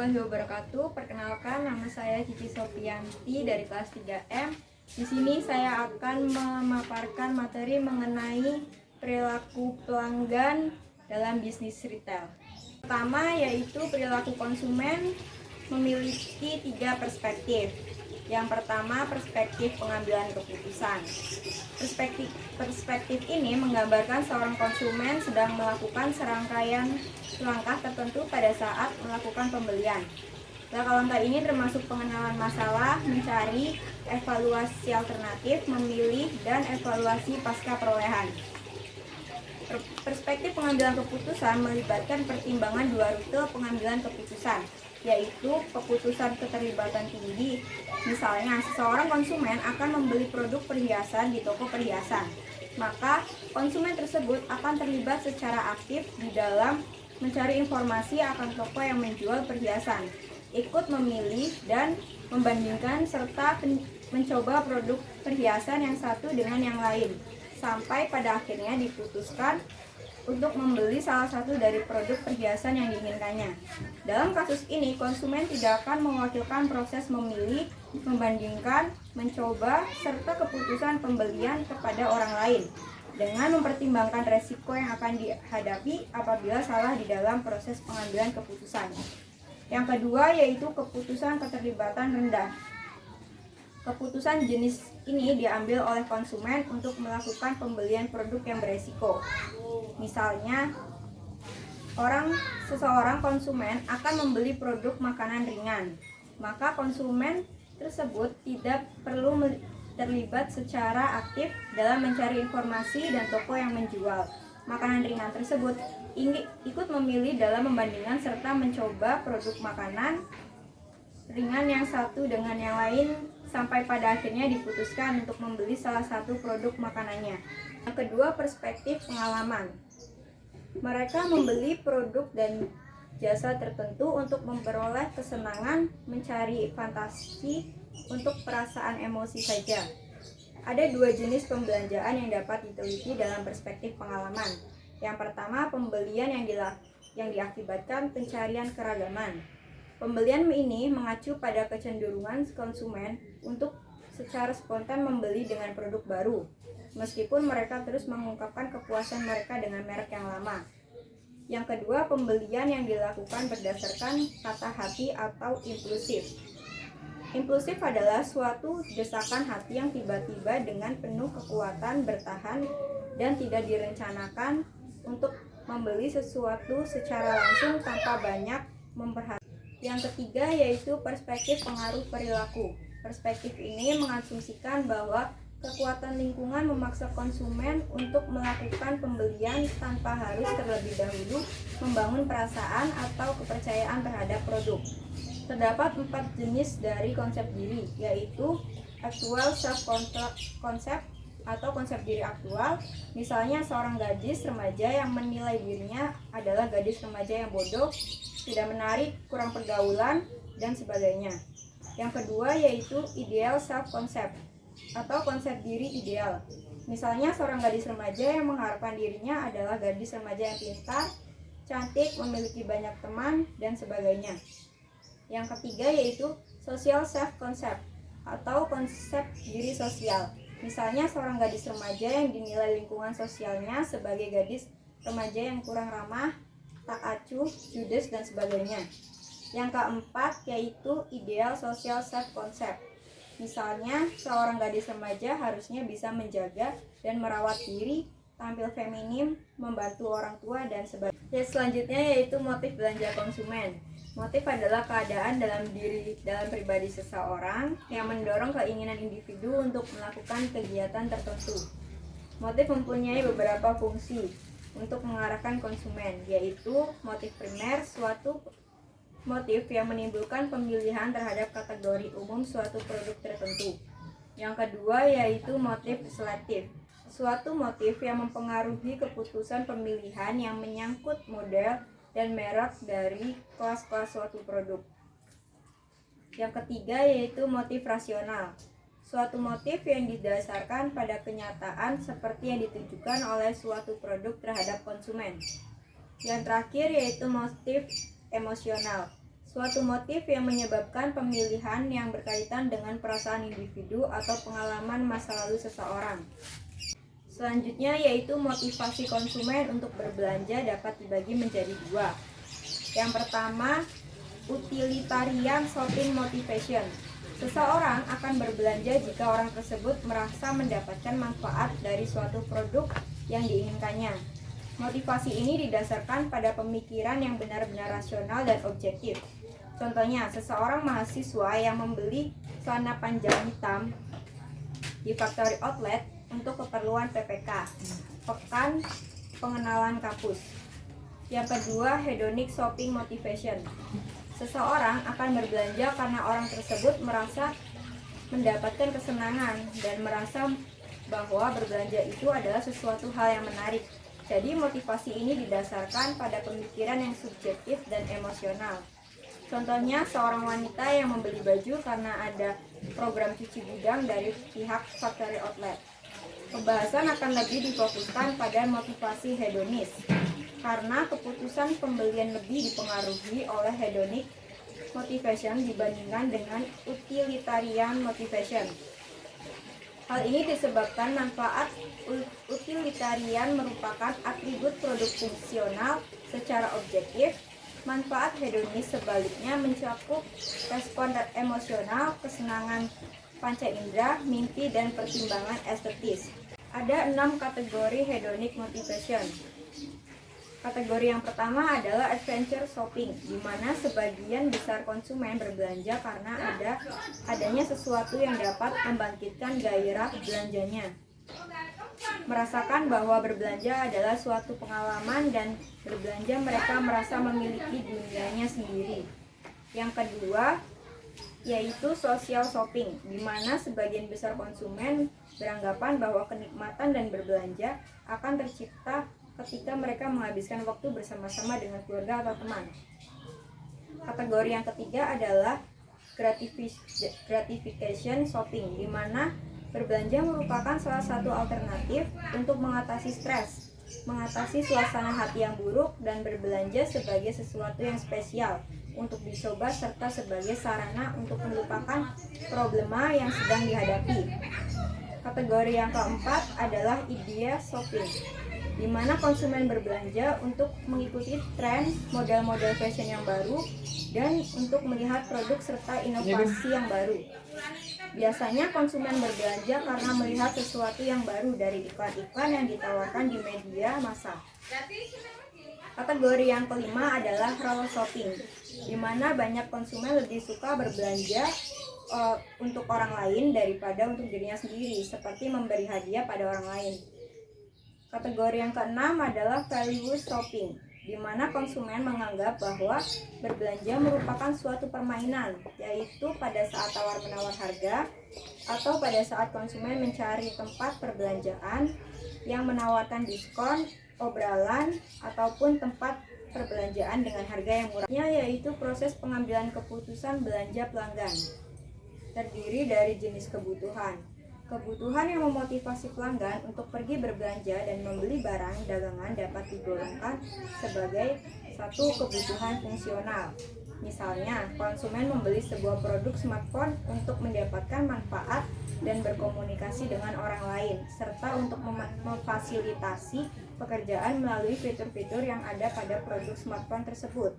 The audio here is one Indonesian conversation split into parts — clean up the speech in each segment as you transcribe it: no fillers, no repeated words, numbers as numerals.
warahmatullahi wabarakatuh. Perkenalkan, nama saya Cici Sofianti dari kelas 3M. Di sini saya akan memaparkan materi mengenai perilaku pelanggan dalam bisnis retail. Pertama yaitu perilaku konsumen memiliki 3 perspektif. Yang pertama, perspektif pengambilan keputusan. Perspektif ini menggambarkan seorang konsumen sedang melakukan serangkaian langkah tertentu pada saat melakukan pembelian. Langkah-langkah ini termasuk pengenalan masalah, mencari, evaluasi alternatif, memilih, dan evaluasi pasca perolehan. Perspektif pengambilan keputusan melibatkan pertimbangan 2 rute pengambilan keputusan, yaitu keputusan keterlibatan tinggi. Misalnya, seseorang konsumen akan membeli produk perhiasan di toko perhiasan, maka konsumen tersebut akan terlibat secara aktif di dalam mencari informasi akan toko yang menjual perhiasan, ikut memilih dan membandingkan serta mencoba produk perhiasan yang satu dengan yang lain, sampai pada akhirnya diputuskan untuk membeli salah satu dari produk perhiasan yang diinginkannya. Dalam kasus ini, konsumen tidak akan mewakilkan proses memilih, membandingkan, mencoba, serta keputusan pembelian kepada orang lain, dengan mempertimbangkan resiko yang akan dihadapi apabila salah di dalam proses pengambilan keputusan. Yang kedua yaitu keputusan keterlibatan rendah. Keputusan jenis ini diambil oleh konsumen untuk melakukan pembelian produk yang beresiko. Misalnya, seseorang konsumen akan membeli produk makanan ringan, maka konsumen tersebut tidak perlu terlibat secara aktif dalam mencari informasi dan toko yang menjual makanan ringan tersebut, ikut memilih dalam membandingkan serta mencoba produk makanan ringan yang satu dengan yang lain, sampai pada akhirnya diputuskan untuk membeli salah satu produk makanannya. Yang kedua, perspektif pengalaman. Mereka membeli produk dan jasa tertentu untuk memperoleh kesenangan, mencari fantasi untuk perasaan emosi saja. Ada 2 jenis pembelanjaan yang dapat diteliti dalam perspektif pengalaman. Yang pertama, pembelian yang diakibatkan pencarian keragaman. Pembelian ini mengacu pada kecenderungan konsumen untuk secara spontan membeli dengan produk baru, meskipun mereka terus mengungkapkan kepuasan mereka dengan merek yang lama. Yang kedua, pembelian yang dilakukan berdasarkan kata hati atau impulsif. Impulsif adalah suatu desakan hati yang tiba-tiba dengan penuh kekuatan bertahan dan tidak direncanakan untuk membeli sesuatu secara langsung tanpa banyak memperhatikan. Yang ketiga yaitu perspektif pengaruh perilaku. Perspektif ini mengasumsikan bahwa kekuatan lingkungan memaksa konsumen untuk melakukan pembelian tanpa harus terlebih dahulu membangun perasaan atau kepercayaan terhadap produk. Terdapat 4 jenis dari konsep diri, yaitu actual self-concept atau konsep diri aktual. Misalnya, seorang gadis remaja yang menilai dirinya adalah gadis remaja yang bodoh, tidak menarik, kurang pergaulan, dan sebagainya. Yang kedua yaitu ideal self-concept atau konsep diri ideal. Misalnya, seorang gadis remaja yang mengharapkan dirinya adalah gadis remaja yang pintar, cantik, memiliki banyak teman, dan sebagainya. Yang ketiga yaitu social self-concept atau konsep diri sosial. Misalnya, seorang gadis remaja yang dinilai lingkungan sosialnya sebagai gadis remaja yang kurang ramah, tak acuh, judes, dan sebagainya. Yang keempat yaitu ideal social self-concept. Misalnya, seorang gadis remaja harusnya bisa menjaga dan merawat diri, tampil feminim, membantu orang tua, dan sebagainya. Selanjutnya yaitu motif belanja konsumen. Motif adalah keadaan dalam pribadi seseorang yang mendorong keinginan individu untuk melakukan kegiatan tertentu. Motif mempunyai beberapa fungsi untuk mengarahkan konsumen, yaitu motif primer, suatu motif yang menimbulkan pemilihan terhadap kategori umum suatu produk tertentu. Yang kedua yaitu motif selektif, suatu motif yang mempengaruhi keputusan pemilihan yang menyangkut model dan merek dari kelas-kelas suatu produk. Yang ketiga yaitu motif rasional, suatu motif yang didasarkan pada kenyataan seperti yang ditunjukkan oleh suatu produk terhadap konsumen. Yang terakhir yaitu motif emosional, Suatu motif yang menyebabkan pemilihan yang berkaitan dengan perasaan individu atau pengalaman masa lalu seseorang. Selanjutnya yaitu motivasi konsumen untuk berbelanja dapat dibagi menjadi dua. Yang pertama, utilitarian shopping motivation. Seseorang akan berbelanja jika orang tersebut merasa mendapatkan manfaat dari suatu produk yang diinginkannya. Motivasi ini didasarkan pada pemikiran yang benar-benar rasional dan objektif. Contohnya, seseorang mahasiswa yang membeli celana panjang hitam di factory outlet untuk keperluan PPK, Pekan Pengenalan Kampus. Yang kedua, hedonic shopping motivation. Seseorang akan berbelanja karena orang tersebut merasa mendapatkan kesenangan dan merasa bahwa berbelanja itu adalah sesuatu hal yang menarik. Jadi motivasi ini didasarkan pada pemikiran yang subjektif dan emosional. Contohnya, seorang wanita yang membeli baju karena ada program cuci gudang dari pihak factory outlet. Pembahasan akan lebih difokuskan pada motivasi hedonis, karena keputusan pembelian lebih dipengaruhi oleh hedonic motivation dibandingkan dengan utilitarian motivation. Hal ini disebabkan manfaat utilitarian merupakan atribut produk fungsional secara objektif. Manfaat hedonis sebaliknya mencakup respon emosional, kesenangan panca indera, mimpi, dan pertimbangan estetis. Ada 6 kategori hedonic motivation. Kategori yang pertama adalah adventure shopping, di mana sebagian besar konsumen berbelanja karena adanya sesuatu yang dapat membangkitkan gairah belanjanya. Merasakan bahwa berbelanja adalah suatu pengalaman dan berbelanja mereka merasa memiliki dunianya sendiri. Yang kedua yaitu social shopping, di mana sebagian besar konsumen beranggapan bahwa kenikmatan dan berbelanja akan tercipta ketika mereka menghabiskan waktu bersama-sama dengan keluarga atau teman. Kategori yang ketiga adalah gratification shopping, di mana berbelanja merupakan salah satu alternatif untuk mengatasi stres, mengatasi suasana hati yang buruk, dan berbelanja sebagai sesuatu yang spesial untuk dicoba serta sebagai sarana untuk melupakan problema yang sedang dihadapi. Kategori yang keempat adalah idea shopping, di mana konsumen berbelanja untuk mengikuti tren, model-model fashion yang baru, dan untuk melihat produk serta inovasi yang baru. Biasanya konsumen berbelanja karena melihat sesuatu yang baru dari iklan-iklan yang ditawarkan di media massa. Kategori yang kelima adalah role shopping, di mana banyak konsumen lebih suka berbelanja untuk orang lain daripada untuk dirinya sendiri, seperti memberi hadiah pada orang lain. Kategori yang keenam adalah value shopping, di mana konsumen menganggap bahwa berbelanja merupakan suatu permainan, yaitu pada saat tawar-menawar harga atau pada saat konsumen mencari tempat perbelanjaan yang menawarkan diskon, obrolan, ataupun tempat perbelanjaan dengan harga yang murahnya, yaitu proses pengambilan keputusan belanja pelanggan. Terdiri dari jenis kebutuhan. Kebutuhan yang memotivasi pelanggan untuk pergi berbelanja dan membeli barang dagangan dapat digolongkan sebagai satu kebutuhan fungsional. Misalnya, konsumen membeli sebuah produk smartphone untuk mendapatkan manfaat dan berkomunikasi dengan orang lain, serta untuk memfasilitasi pekerjaan melalui fitur-fitur yang ada pada produk smartphone tersebut.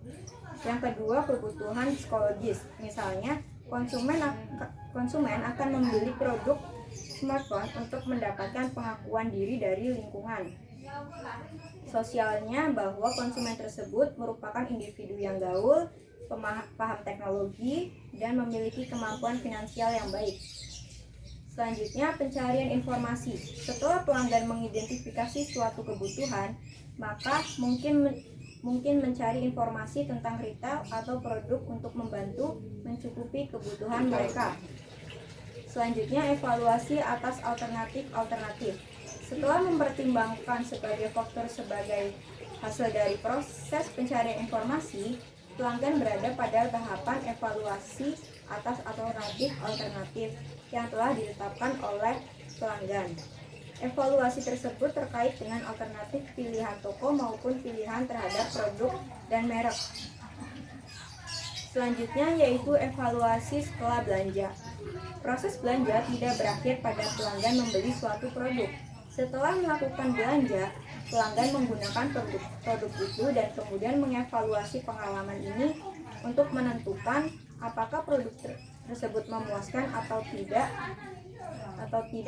Yang kedua, kebutuhan psikologis. Misalnya, konsumen akan membeli produk smartphone untuk mendapatkan pengakuan diri dari lingkungan sosialnya bahwa konsumen tersebut merupakan individu yang gaul, paham teknologi, dan memiliki kemampuan finansial yang baik. Selanjutnya, pencarian informasi. Setelah pelanggan mengidentifikasi suatu kebutuhan, maka mungkin mencari informasi tentang retail atau produk untuk membantu mencukupi kebutuhan mereka. Selanjutnya, evaluasi atas alternatif. Setelah mempertimbangkan sebagai faktor sebagai hasil dari proses pencarian informasi, pelanggan berada pada tahapan evaluasi atas alternatif yang telah ditetapkan oleh pelanggan. Evaluasi tersebut terkait dengan alternatif pilihan toko maupun pilihan terhadap produk dan merek. Selanjutnya yaitu evaluasi setelah belanja. Proses belanja tidak berakhir pada pelanggan membeli suatu produk. Setelah melakukan belanja, pelanggan menggunakan produk itu dan kemudian mengevaluasi pengalaman ini untuk menentukan apakah produk tersebut memuaskan atau tidak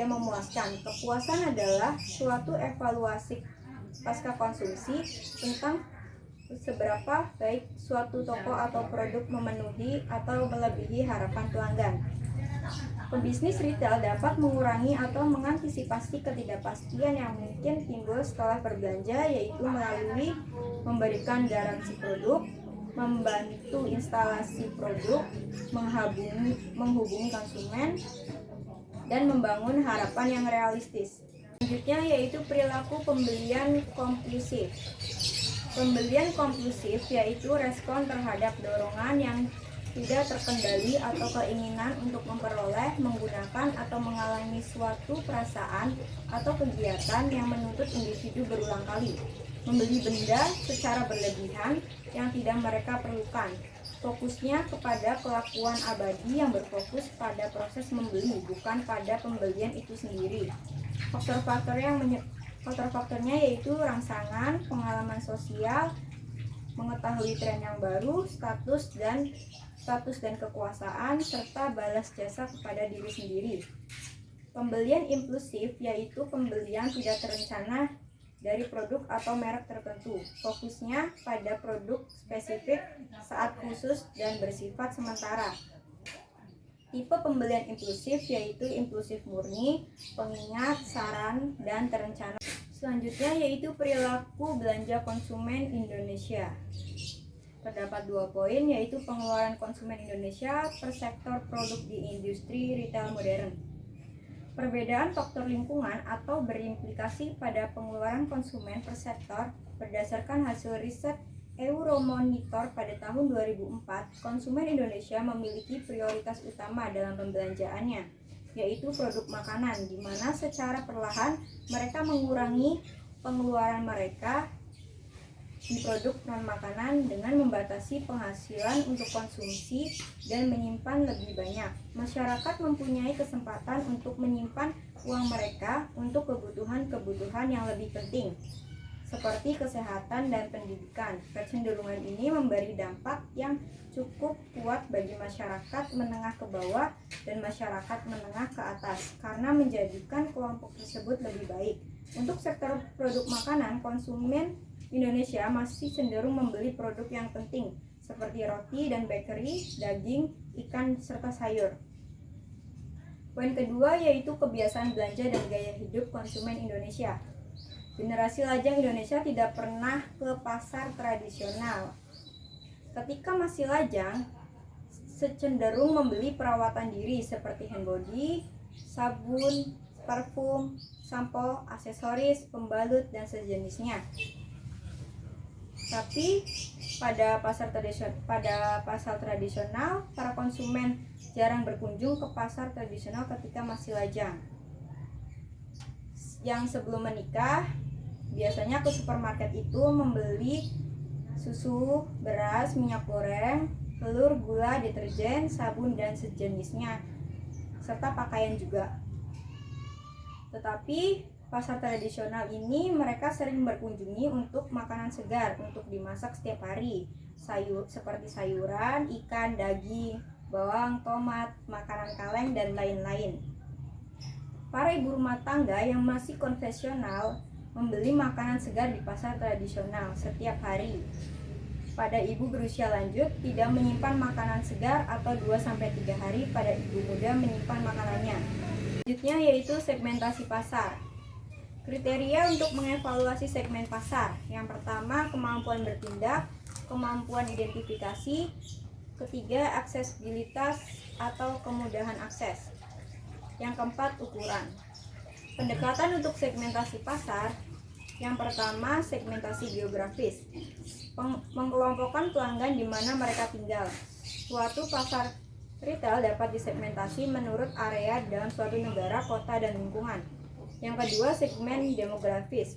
memuaskan. Kepuasan adalah suatu evaluasi pasca konsumsi tentang seberapa baik suatu toko atau produk memenuhi atau melebihi harapan pelanggan. Pebisnis retail dapat mengurangi atau mengantisipasi ketidakpastian yang mungkin timbul setelah berbelanja, yaitu melalui memberikan garansi produk, membantu instalasi produk, menghubungi konsumen, dan membangun harapan yang realistis. Selanjutnya yaitu perilaku pembelian kompulsif. Pembelian kompulsif yaitu respon terhadap dorongan yang tidak terkendali atau keinginan untuk memperoleh, menggunakan, atau mengalami suatu perasaan atau kegiatan yang menuntut individu berulang kali membeli benda secara berlebihan yang tidak mereka perlukan. Fokusnya kepada kelakuan abadi yang berfokus pada proses membeli, bukan pada pembelian itu sendiri. Faktor-faktornya yaitu rangsangan, pengalaman sosial, mengetahui tren yang baru, status dan kekuasaan, serta balas jasa kepada diri sendiri. Pembelian impulsif yaitu pembelian tidak terencana dari produk atau merek tertentu. Fokusnya pada produk spesifik saat khusus dan bersifat sementara. Tipe pembelian impulsif yaitu impulsif murni, pengingat, saran, dan terencana. Selanjutnya yaitu perilaku belanja konsumen Indonesia. Terdapat 2 poin, yaitu pengeluaran konsumen Indonesia per sektor produk di industri retail modern. Perbedaan faktor lingkungan atau berimplikasi pada pengeluaran konsumen per sektor berdasarkan hasil riset Euromonitor pada tahun 2004, konsumen Indonesia memiliki prioritas utama dalam pembelanjaannya, yaitu produk makanan, di mana secara perlahan mereka mengurangi pengeluaran mereka di produk non-makanan dengan membatasi penghasilan untuk konsumsi dan menyimpan lebih banyak. Masyarakat mempunyai kesempatan untuk menyimpan uang mereka untuk kebutuhan-kebutuhan yang lebih penting, seperti kesehatan dan pendidikan. Kecenderungan ini memberi dampak yang cukup kuat bagi masyarakat menengah ke bawah dan masyarakat menengah ke atas, karena menjadikan kelompok tersebut lebih baik. Untuk sektor produk makanan, konsumen Indonesia masih cenderung membeli produk yang penting, seperti roti dan bakery, daging, ikan, serta sayur. Poin kedua yaitu kebiasaan belanja dan gaya hidup konsumen Indonesia. Generasi lajang Indonesia tidak pernah ke pasar tradisional. Ketika masih lajang, cenderung membeli perawatan diri seperti hand body, sabun, parfum, sampo, aksesoris, pembalut, dan sejenisnya. Tapi pada pasar tradisional, para konsumen jarang berkunjung ke pasar tradisional ketika masih lajang. Yang sebelum menikah, biasanya ke supermarket itu membeli susu, beras, minyak goreng, telur, gula, deterjen, sabun, dan sejenisnya, serta pakaian juga. Tetapi pasar tradisional ini mereka sering berkunjungi untuk makanan segar untuk dimasak setiap hari, seperti sayuran, ikan, daging, bawang, tomat, makanan kaleng, dan lain-lain. Para ibu rumah tangga yang masih konvensional membeli makanan segar di pasar tradisional setiap hari. Pada ibu berusia lanjut tidak menyimpan makanan segar atau 2-3 hari pada ibu muda menyimpan makanannya. Selanjutnya yaitu segmentasi pasar. Kriteria untuk mengevaluasi segmen pasar. Yang pertama, kemampuan bertindak, kemampuan identifikasi. Ketiga, aksesibilitas atau kemudahan akses. Yang keempat, ukuran. Pendekatan untuk segmentasi pasar. Yang pertama, segmentasi geografis. Mengelompokkan pelanggan di mana mereka tinggal. Suatu pasar retail dapat disegmentasi menurut area dalam suatu negara, kota, dan lingkungan. Yang kedua, segmen demografis.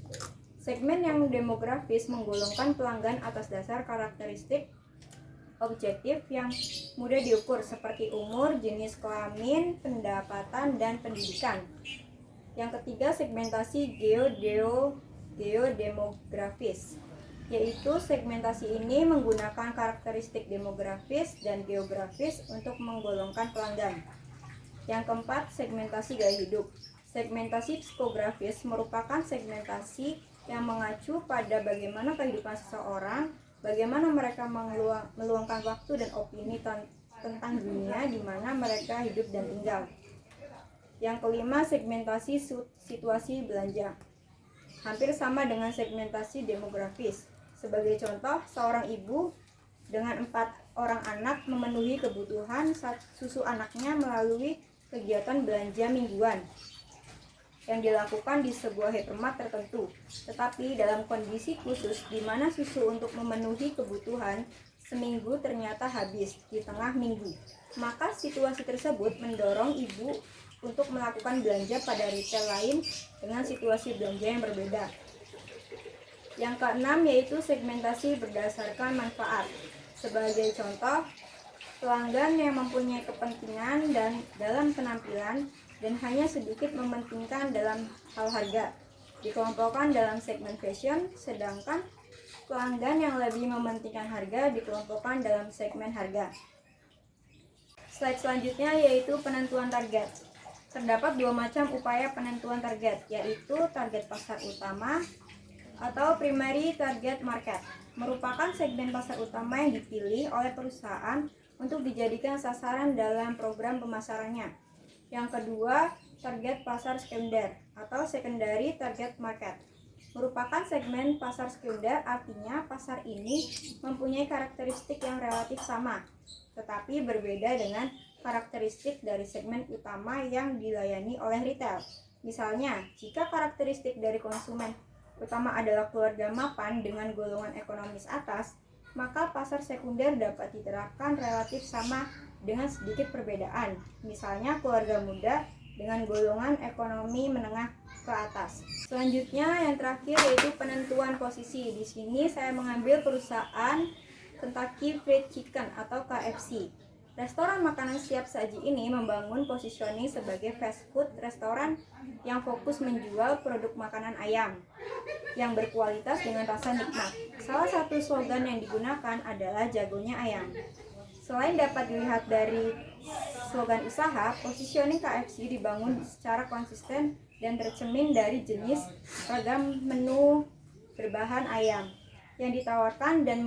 Segmen yang demografis menggolongkan pelanggan atas dasar karakteristik objektif yang mudah diukur seperti umur, jenis kelamin, pendapatan, dan pendidikan. Yang ketiga, segmentasi geodemografis, yaitu segmentasi ini menggunakan karakteristik demografis dan geografis untuk menggolongkan pelanggan. Yang keempat, segmentasi gaya hidup. Segmentasi psikografis merupakan segmentasi yang mengacu pada bagaimana kehidupan seseorang, bagaimana mereka meluangkan waktu dan opini tentang dunia di mana mereka hidup dan tinggal. Yang kelima, segmentasi situasi belanja. Hampir sama dengan segmentasi demografis. Sebagai contoh, seorang ibu dengan 4 orang anak memenuhi kebutuhan susu anaknya melalui kegiatan belanja mingguan yang dilakukan di sebuah hypermart tertentu. Tetapi dalam kondisi khusus di mana susu untuk memenuhi kebutuhan seminggu ternyata habis di tengah minggu, maka situasi tersebut mendorong ibu untuk melakukan belanja pada retail lain dengan situasi belanja yang berbeda. Yang keenam yaitu segmentasi berdasarkan manfaat. Sebagai contoh, pelanggan yang mempunyai kepentingan dan dalam penampilan dan hanya sedikit mementingkan dalam hal harga dikelompokkan dalam segmen fashion, sedangkan pelanggan yang lebih mementingkan harga dikelompokkan dalam segmen harga. Slide selanjutnya yaitu penentuan target. Terdapat 2 macam upaya penentuan target, yaitu target pasar utama atau primary target market. Merupakan segmen pasar utama yang dipilih oleh perusahaan untuk dijadikan sasaran dalam program pemasarannya. Yang kedua, target pasar sekunder atau secondary target market. Merupakan segmen pasar sekunder, artinya pasar ini mempunyai karakteristik yang relatif sama, tetapi berbeda dengan karakteristik dari segmen utama yang dilayani oleh retail. Misalnya, jika karakteristik dari konsumen utama adalah keluarga mapan dengan golongan ekonomis atas, maka pasar sekunder dapat diterapkan relatif sama dengan sedikit perbedaan. Misalnya, keluarga muda dengan golongan ekonomi menengah ke atas. Selanjutnya, yang terakhir yaitu penentuan posisi. Di sini saya mengambil perusahaan Kentucky Fried Chicken atau KFC. Restoran makanan siap saji ini membangun positioning sebagai fast food restoran yang fokus menjual produk makanan ayam yang berkualitas dengan rasa nikmat. Salah satu slogan yang digunakan adalah jagonya ayam. Selain dapat dilihat dari slogan usaha, positioning KFC dibangun secara konsisten dan tercermin dari jenis ragam menu berbahan ayam yang ditawarkan dan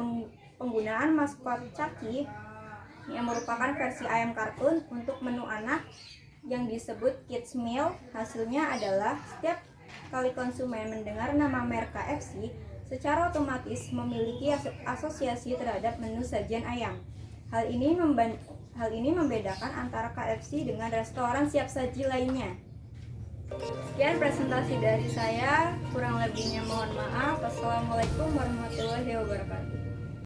penggunaan maskot Chucky yang merupakan versi ayam kartun untuk menu anak yang disebut Kids Meal. Hasilnya adalah setiap kali konsumen mendengar nama merek KFC, secara otomatis memiliki asosiasi terhadap menu sajian ayam. Hal ini membedakan antara KFC dengan restoran siap saji lainnya. Sekian presentasi dari saya, kurang lebihnya mohon maaf. Wassalamualaikum warahmatullahi wabarakatuh.